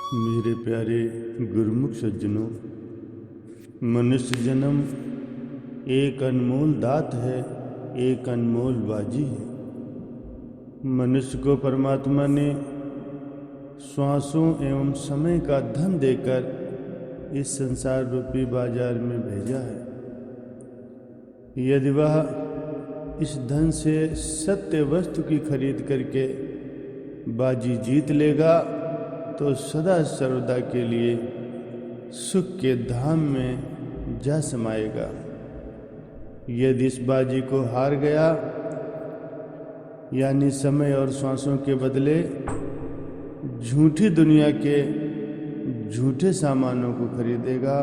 मेरे प्यारे गुरुमुख सज्जनों, मनुष्य जन्म एक अनमोल दात है, एक अनमोल बाजी है। मनुष्य को परमात्मा ने श्वासों एवं समय का धन देकर इस संसार रूपी बाजार में भेजा है। यदि वह इस धन से सत्य वस्तु की खरीद करके बाजी जीत लेगा तो सदा सर्वदा के लिए सुख के धाम में जा समाएगा। यदि इस बाजी को हार गया, यानी समय और श्वासों के बदले झूठी दुनिया के झूठे सामानों को खरीदेगा,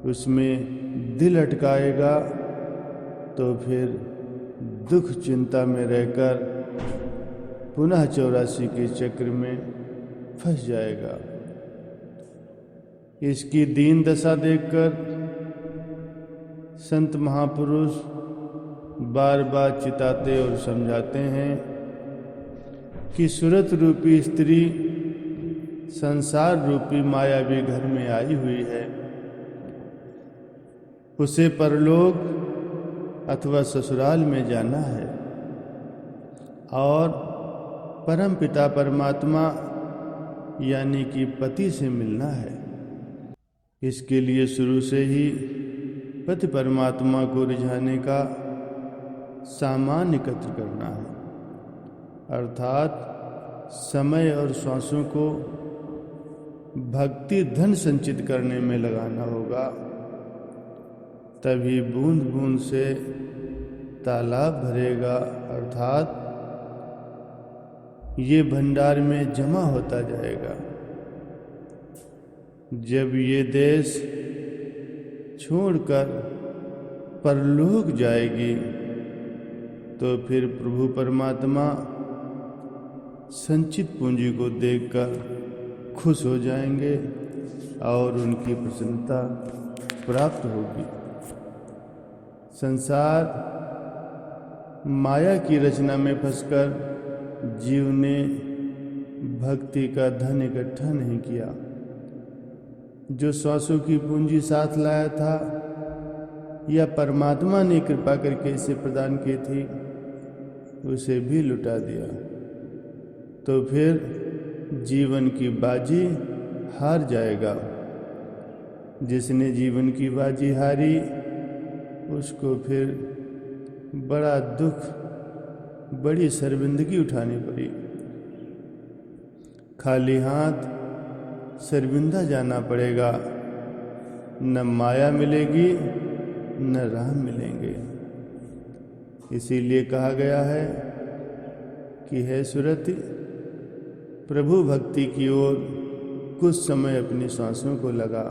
उसमें दिल अटकाएगा, तो फिर दुख चिंता में रहकर पुनः 84 के चक्र में फंस जाएगा। इसकी दीन दशा देखकर संत महापुरुष बार बार चिताते और समझाते हैं कि सूरत रूपी स्त्री संसार रूपी मायावी घर में आई हुई है। उसे परलोक अथवा ससुराल में जाना है और परम पिता परमात्मा यानी कि पति से मिलना है। इसके लिए शुरू से ही पति परमात्मा को रिझाने का सामान एकत्र करना है, अर्थात समय और श्वासों को भक्ति धन संचित करने में लगाना होगा। तभी बूंद बूंद से तालाब भरेगा, अर्थात ये भंडार में जमा होता जाएगा। जब ये देश छोड़कर परलोक जाएगी तो फिर प्रभु परमात्मा संचित पूंजी को देखकर खुश हो जाएंगे और उनकी प्रसन्नता प्राप्त होगी। संसार माया की रचना में फंसकर जीव ने भक्ति का धन इकट्ठा नहीं किया। जो श्वासों की पूंजी साथ लाया था या परमात्मा ने कृपा करके इसे प्रदान की थी, उसे भी लुटा दिया। तो फिर जीवन की बाजी हार जाएगा। जिसने जीवन की बाजी हारी, उसको फिर बड़ा दुख, बड़ी शर्मिंदगी उठानी पड़ी। खाली हाथ शर्मिंदा जाना पड़ेगा। न माया मिलेगी न राम मिलेंगे। इसीलिए कहा गया है कि हे सुरति, प्रभु भक्ति की ओर कुछ समय अपनी सांसों को लगा,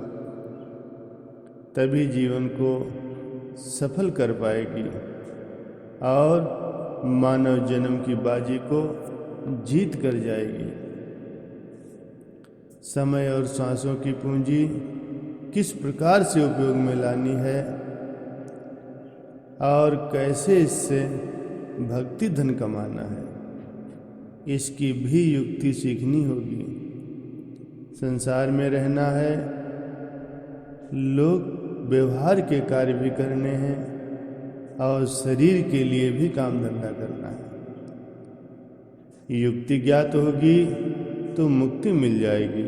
तभी जीवन को सफल कर पाएगी और मानव जन्म की बाजी को जीत कर जाएगी। समय और सांसों की पूंजी किस प्रकार से उपयोग में लानी है और कैसे इससे भक्ति धन कमाना है, इसकी भी युक्ति सीखनी होगी। संसार में रहना है, लोग व्यवहार के कार्य भी करने हैं और शरीर के लिए भी काम धंधा करना है। युक्ति ज्ञात होगी तो मुक्ति मिल जाएगी,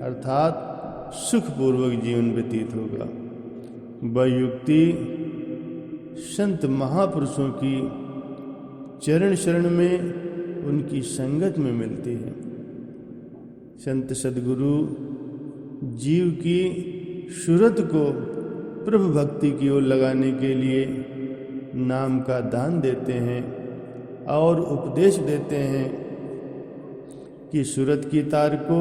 अर्थात सुखपूर्वक जीवन व्यतीत होगा। वह युक्ति संत महापुरुषों की चरण शरण में, उनकी संगत में मिलती है। संत सद्गुरु जीव की सूरत को प्रभु भक्ति की ओर लगाने के लिए नाम का दान देते हैं और उपदेश देते हैं कि सूरत की तार को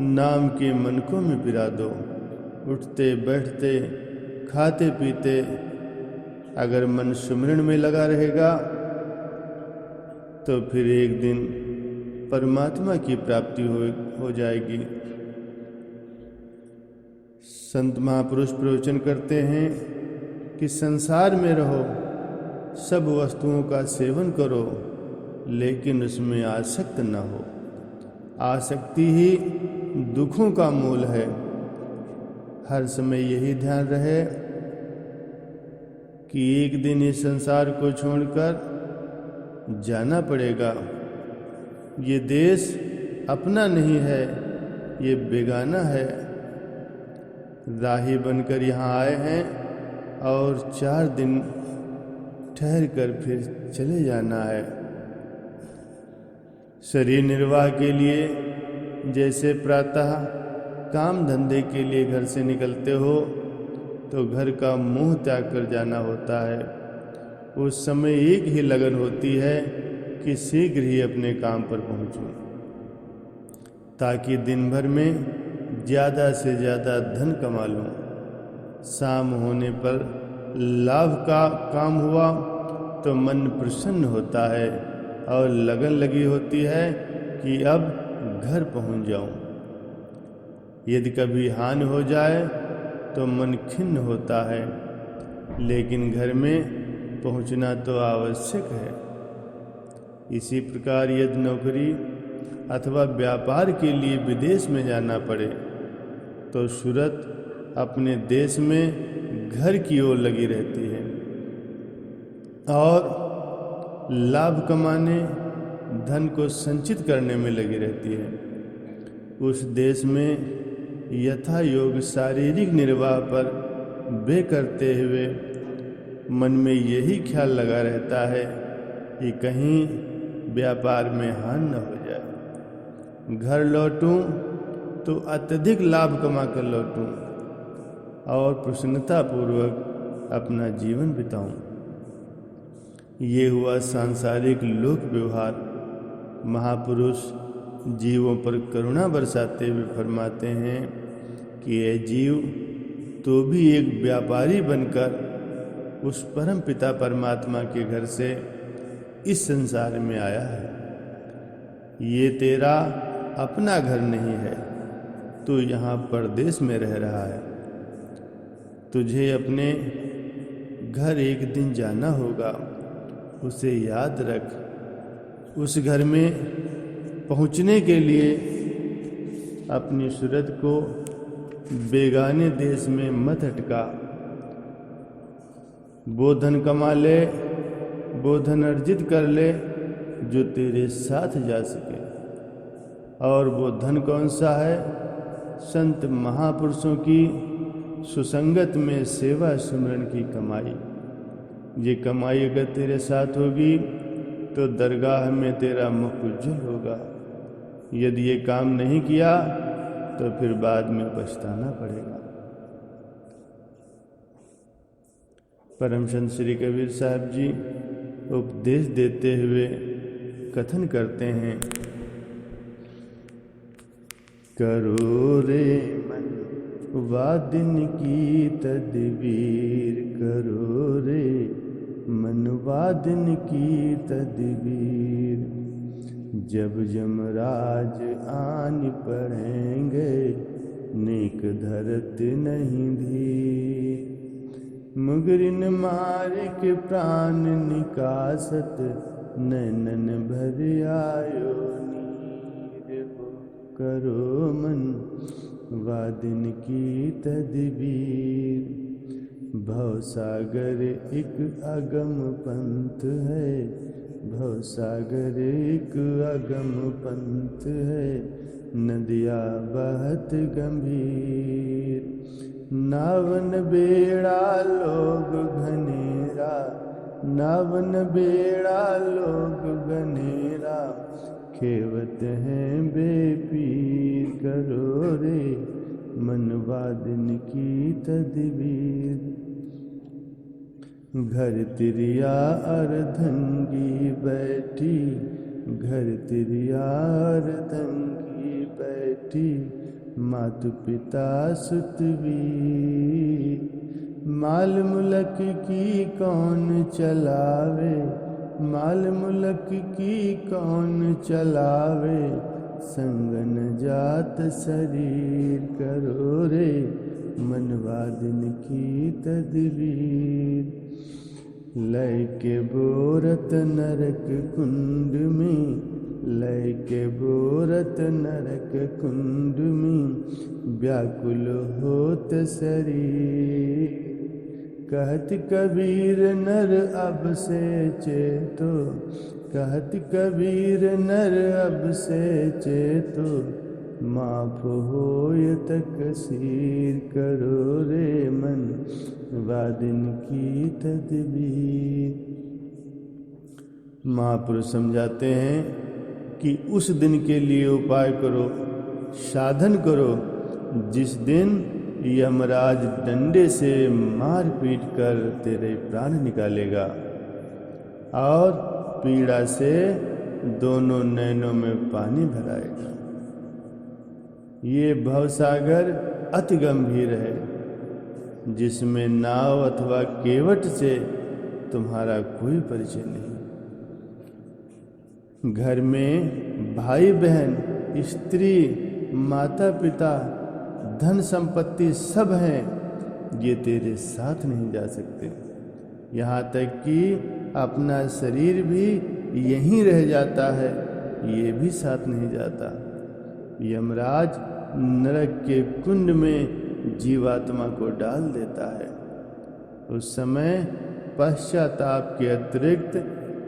नाम के मनकों में पिरा दो। उठते बैठते खाते पीते अगर मन सुमिरन में लगा रहेगा तो फिर एक दिन परमात्मा की प्राप्ति हो जाएगी। संत महापुरुष प्रवचन करते हैं कि संसार में रहो, सब वस्तुओं का सेवन करो, लेकिन उसमें आसक्त न हो। आसक्ति ही दुखों का मूल है। हर समय यही ध्यान रहे कि एक दिन इस संसार को छोड़कर जाना पड़ेगा। ये देश अपना नहीं है, ये बेगाना है। राही बनकर यहाँ आए हैं और 4 दिन ठहर कर फिर चले जाना है। शरीर निर्वाह के लिए जैसे प्रातः काम धंधे के लिए घर से निकलते हो तो घर का मुंह त्याग कर जाना होता है। उस समय एक ही लगन होती है कि शीघ्र ही अपने काम पर पहुंचूं, ताकि दिन भर में ज़्यादा से ज़्यादा धन कमा लूं। शाम होने पर लाभ का काम हुआ तो मन प्रसन्न होता है और लगन लगी होती है कि अब घर पहुंच जाऊं। यदि कभी हानि हो जाए तो मन खिन्न होता है, लेकिन घर में पहुंचना तो आवश्यक है। इसी प्रकार यदि नौकरी अथवा व्यापार के लिए विदेश में जाना पड़े तो सूरत अपने देश में घर की ओर लगी रहती है और लाभ कमाने, धन को संचित करने में लगी रहती है। उस देश में यथा योग शारीरिक निर्वाह पर वे करते हुए मन में यही ख्याल लगा रहता है कि कहीं व्यापार में हानि न हो जाए। घर लौटूं तो अत्यधिक लाभ कमा कर लौटूं और प्रसन्नतापूर्वक अपना जीवन बिताऊं। ये हुआ सांसारिक लोक व्यवहार। महापुरुष जीवों पर करुणा बरसाते हुए फरमाते हैं कि ये जीव तो भी एक व्यापारी बनकर उस परम पिता परमात्मा के घर से इस संसार में आया है। ये तेरा अपना घर नहीं है, तू यहाँ परदेश में रह रहा है। तुझे अपने घर एक दिन जाना होगा, उसे याद रख। उस घर में पहुँचने के लिए अपनी सूरत को बेगाने देश में मत अटका। वो धन कमा ले, वो धन अर्जित कर ले जो तेरे साथ जा सके। और वो धन कौन सा है? संत महापुरुषों की सुसंगत में सेवा सुमरन की कमाई। ये कमाई अगर तेरे साथ होगी तो दरगाह में तेरा मुख उज्जवल होगा। यदि ये काम नहीं किया तो फिर बाद में पछताना पड़ेगा। परम संत श्री कबीर साहब जी उपदेश देते हुए कथन करते हैं, करो रे मन वादिन की तदबीर, करो रे मन वादिन की तदबीर। जब यमराज आन पड़ेंगे, नेक धरत नहीं धीर। मुगरिन मार के प्राण निकासत, नैनन भर आयो नीर हो। करो मन वादिन की तदबीर। भवसागर एक अगम पंथ है, भवसागर एक अगम पंथ है। नदिया बहत गंभीर, नावन बेड़ा लोग घनेरा, नावन बेड़ा लोग घनेरा। खेवत हैं बेपीर, करो रे मन वादिन की तदबीर। घर तिरिया अर्धंगी बैठी, घर तिरिया अर्धंगी बैठी। मातु पिता सुतवीर, माल मुलक की कौन चलावे, माल मुलक की कौन चलावे। संगन जात शरीर, करो रे मन वादिन की तदबीर। लय के बोरत नरक कुंड में, लय के बोरत नरक कुंड में व्याकुल होत शरीर। कहत कबीर नर अब से चेतो, कहत कबीर नर अब से चेतो, माफ होय तकसीर करो रे मन वादिन की तदबीर। महापुरुष समझाते हैं कि उस दिन के लिए उपाय करो, साधन करो जिस दिन यमराज डंडे से मार पीट कर तेरे प्राण निकालेगा और पीड़ा से दोनों नैनों में पानी भराएगा। ये भवसागर अति गंभीर है, जिसमें नाव अथवा केवट से तुम्हारा कोई परिचय नहीं। घर में भाई बहन, स्त्री, माता पिता, धन संपत्ति सब हैं, ये तेरे साथ नहीं जा सकते। यहाँ तक कि अपना शरीर भी यहीं रह जाता है, ये भी साथ नहीं जाता। यमराज नरक के कुंड में जीवात्मा को डाल देता है। उस समय पश्चाताप के अतिरिक्त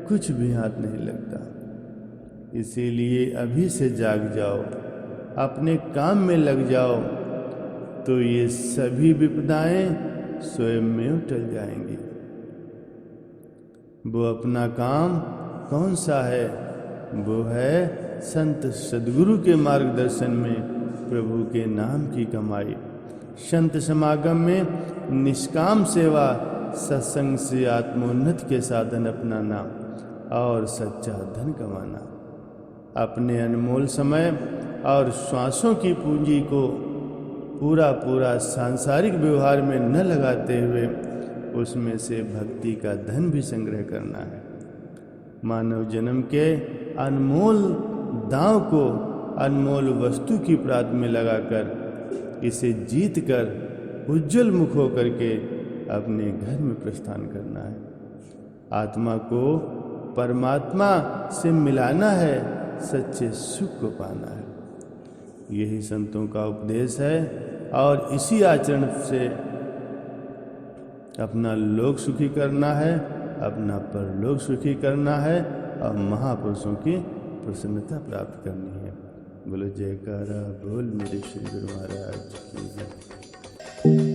कुछ भी हाथ नहीं लगता। इसीलिए अभी से जाग जाओ, अपने काम में लग जाओ, तो ये सभी विपदाएं स्वयं में टल जाएंगी। वो अपना काम कौन सा है? वो है संत सद्गुरु के मार्गदर्शन में प्रभु के नाम की कमाई, संत समागम में निष्काम सेवा, सत्संग से आत्मोन्नति के साधन अपनाना और सच्चा धन कमाना। अपने अनमोल समय और श्वासों की पूंजी को पूरा सांसारिक व्यवहार में न लगाते हुए उसमें से भक्ति का धन भी संग्रह करना है। मानव जन्म के अनमोल दांव को अनमोल वस्तु की प्रात में लगाकर इसे जीत कर उज्जवल मुख होकर के अपने घर में प्रस्थान करना है। आत्मा को परमात्मा से मिलाना है, सच्चे सुख को पाना है। यही संतों का उपदेश है और इसी आचरण से अपना लोक सुखी करना है, अपना परलोक सुखी करना है और महापुरुषों की प्रसन्नता प्राप्त करनी है। बोलो जयकारा बोल मेरे श्री गुरु महाराज की जय।